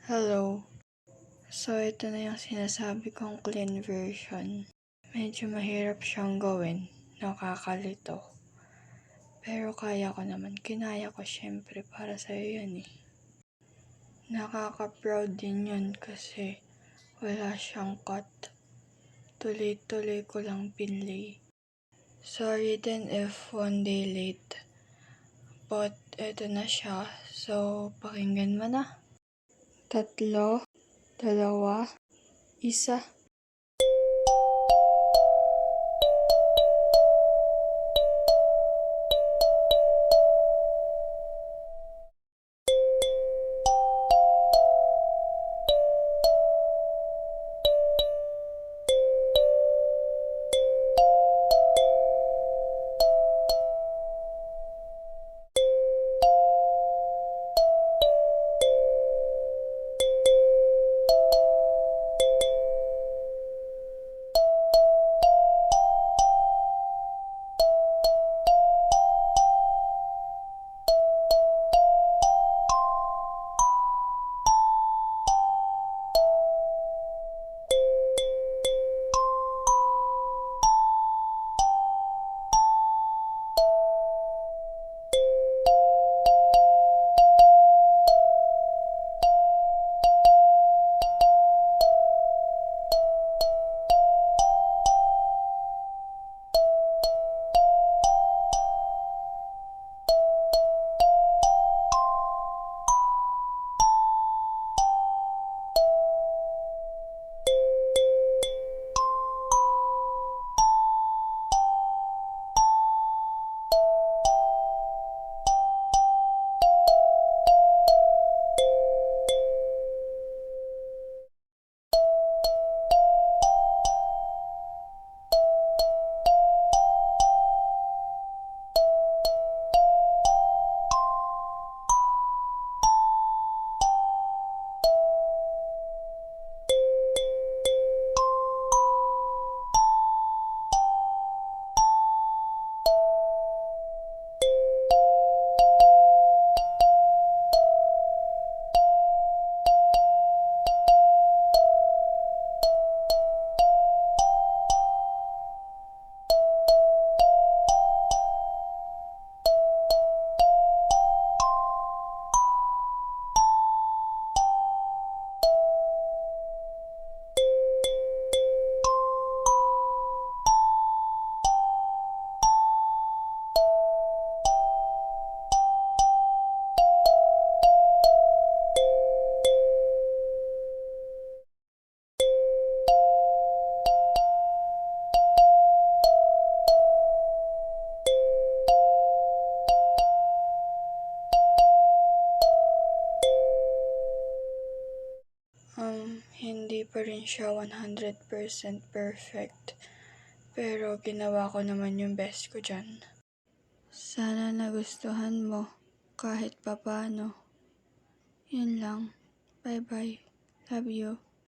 Hello. So, ito na yung sinasabi kong clean version. Medyo mahirap siyang gawin. Nakakalito. Pero kaya ko naman. Kinaya ko syempre para sa'yo yan eh. Nakaka-proud din yun kasi wala siyang cut. Tuloy-tuloy ko lang pinlay. Sorry din if one day late. But ito na siya. So, pakinggan mo na. 3, 2, 1. Hindi pa rin siya 100% perfect. Pero ginawa ko naman yung best ko dyan. Sana nagustuhan mo kahit papano. Yun lang. Bye-bye. Love you.